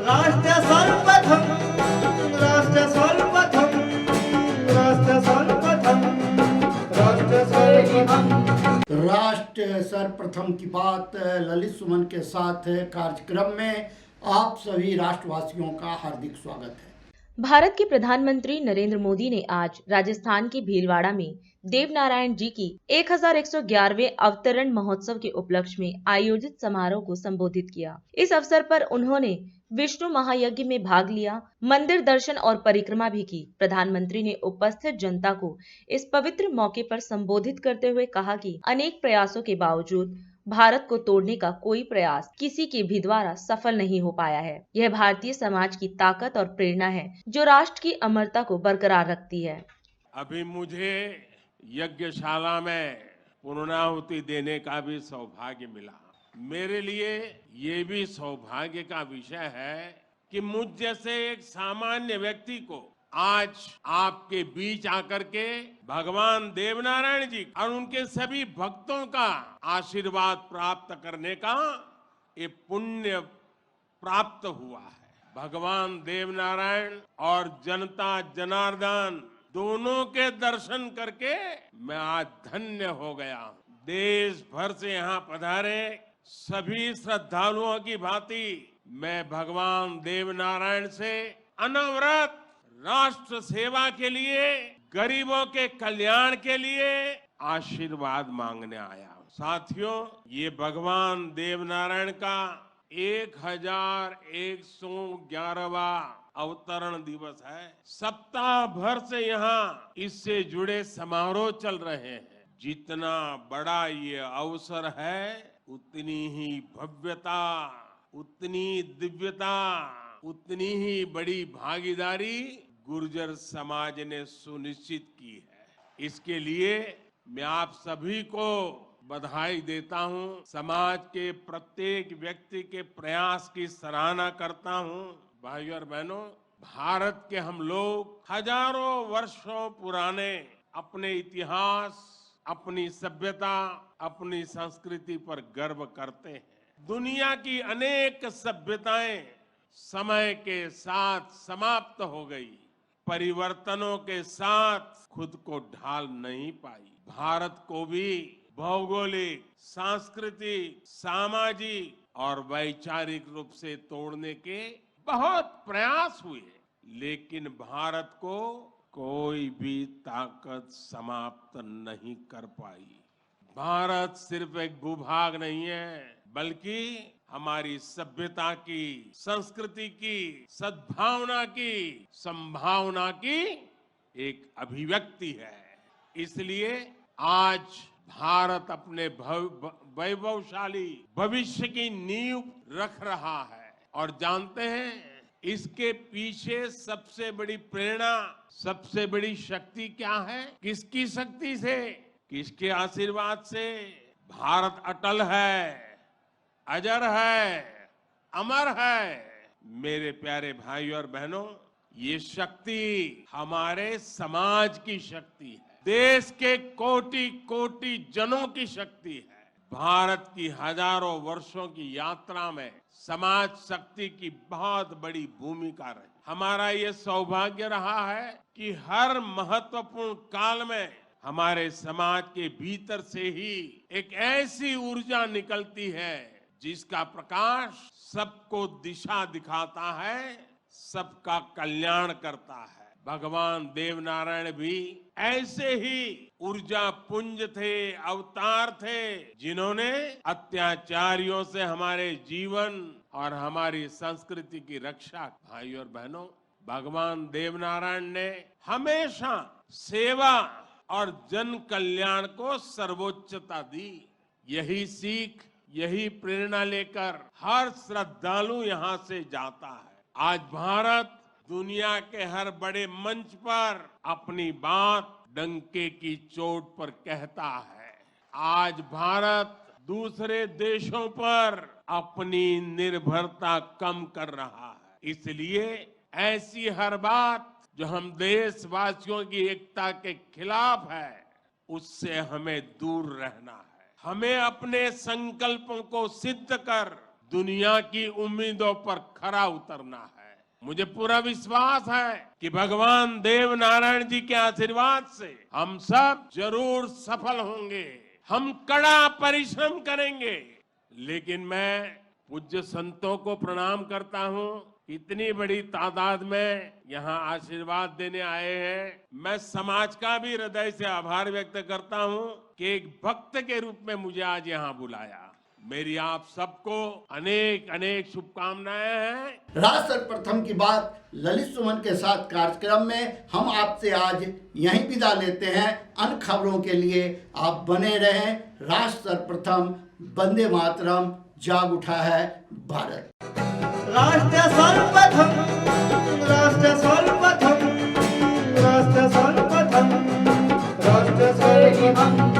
राष्ट्र सर्वप्रथम, राष्ट्र सर्वप्रथम, राष्ट्र सर्वप्रथम, राष्ट्र सर्वप्रथम। राष्ट्र सर्वप्रथम की बात ललित सुमन के साथ कार्यक्रम में आप सभी राष्ट्रवासियों का हार्दिक स्वागत है। भारत के प्रधानमंत्री नरेंद्र मोदी ने आज राजस्थान के भीलवाड़ा में देवनारायण जी की 1111वें अवतरण महोत्सव के उपलक्ष्य में आयोजित समारोह को संबोधित किया। इस अवसर पर उन्होंने विष्णु महायज्ञ में भाग लिया, मंदिर दर्शन और परिक्रमा भी की। प्रधानमंत्री ने उपस्थित जनता को इस पवित्र मौके पर संबोधित करते हुए कहा कि अनेक प्रयासों के बावजूद भारत को तोड़ने का कोई प्रयास किसी के भी द्वारा सफल नहीं हो पाया है। यह भारतीय समाज की ताकत और प्रेरणा है जो राष्ट्र की अमरता को बरकरार रखती है। अभी मुझे यज्ञशाला में पूर्णाहुति देने का भी सौभाग्य मिला। मेरे लिए ये भी सौभाग्य का विषय है कि मुझ जैसे एक सामान्य व्यक्ति को आज आपके बीच आकर के भगवान देवनारायण जी और उनके सभी भक्तों का आशीर्वाद प्राप्त करने का ये पुण्य प्राप्त हुआ है। भगवान देवनारायण और जनता जनार्दन दोनों के दर्शन करके मैं आज धन्य हो गया हूं। देश भर से यहाँ पधारे सभी श्रद्धालुओं की भांति मैं भगवान देवनारायण से अनवरत राष्ट्र सेवा के लिए, गरीबों के कल्याण के लिए आशीर्वाद मांगने आया हूं। साथियों, ये भगवान देवनारायण का 1111वां अवतरण दिवस है। सप्ताह भर से यहाँ इससे जुड़े समारोह चल रहे हैं। जितना बड़ा ये अवसर है, उतनी ही भव्यता, उतनी दिव्यता, उतनी ही बड़ी भागीदारी गुर्जर समाज ने सुनिश्चित की है। इसके लिए मैं आप सभी को बधाई देता हूं। समाज के प्रत्येक व्यक्ति के प्रयास की सराहना करता हूं। भाइयों और बहनों, भारत के हम लोग हजारों वर्षों पुराने अपने इतिहास, अपनी सभ्यता, अपनी संस्कृति पर गर्व करते हैं। दुनिया की अनेक सभ्यताएं समय के साथ समाप्त हो गई, परिवर्तनों के साथ खुद को ढाल नहीं पाई। भारत को भी भौगोलिक, सांस्कृतिक, सामाजिक और वैचारिक रूप से तोड़ने के बहुत प्रयास हुए, लेकिन भारत को कोई भी ताकत समाप्त नहीं कर पाई। भारत सिर्फ एक भूभाग नहीं है, बल्कि हमारी सभ्यता की, संस्कृति की, सद्भावना की, संभावना की एक अभिव्यक्ति है। इसलिए आज भारत अपने वैभवशाली भविष्य की नींव रख रहा है। और जानते हैं, इसके पीछे सबसे बड़ी प्रेरणा, सबसे बड़ी शक्ति क्या है? किसकी शक्ति से? किसके आशीर्वाद से? भारत अटल है, अजर है, अमर है। मेरे प्यारे भाइयों और बहनों, ये शक्ति हमारे समाज की शक्ति है, देश के कोटि कोटि जनों की शक्ति है। भारत की हजारों वर्षों की यात्रा में समाज शक्ति की बहुत बड़ी भूमिका रही। हमारा ये सौभाग्य रहा है कि हर महत्वपूर्ण काल में हमारे समाज के भीतर से ही एक ऐसी ऊर्जा निकलती है जिसका प्रकाश सबको दिशा दिखाता है, सबका कल्याण करता है। भगवान देवनारायण भी ऐसे ही ऊर्जा पुंज थे, अवतार थे, जिन्होंने अत्याचारियों से हमारे जीवन और हमारी संस्कृति की रक्षा। भाइयों और बहनों, भगवान देवनारायण ने हमेशा सेवा और जन कल्याण को सर्वोच्चता दी। यही सीख, यही प्रेरणा लेकर हर श्रद्धालु यहाँ से जाता है। आज भारत दुनिया के हर बड़े मंच पर अपनी बात डंके की चोट पर कहता है। आज भारत दूसरे देशों पर अपनी निर्भरता कम कर रहा है। इसलिए ऐसी हर बात जो हम देशवासियों की एकता के खिलाफ है, उससे हमें दूर रहना है। हमें अपने संकल्पों को सिद्ध कर दुनिया की उम्मीदों पर खरा उतरना है। मुझे पूरा विश्वास है कि भगवान देव नारायण जी के आशीर्वाद से हम सब जरूर सफल होंगे। हम कड़ा परिश्रम करेंगे, लेकिन मैं पूज्य संतों को प्रणाम करता हूं। इतनी बड़ी तादाद में यहाँ आशीर्वाद देने आए हैं। मैं समाज का भी हृदय से आभार व्यक्त करता हूं कि एक भक्त के रूप में मुझे आज यहाँ बुलाया। मेरी आप सबको अनेक अनेक शुभकामनाएं हैं। राष्ट्र सर्वप्रथम की बात ललित सुमन के साथ कार्यक्रम में हम आपसे आज यहीं विदा लेते हैं। अन्य खबरों के लिए आप बने रहें। राष्ट्र सर्वप्रथम, वंदे मातरम, जाग उठा है भारत। राष्ट्र सर्वप्रथम, राष्ट्र सर्वप्रथम, राष्ट्र सर्वप्रथम, राष्ट्र सर्वप्रथम।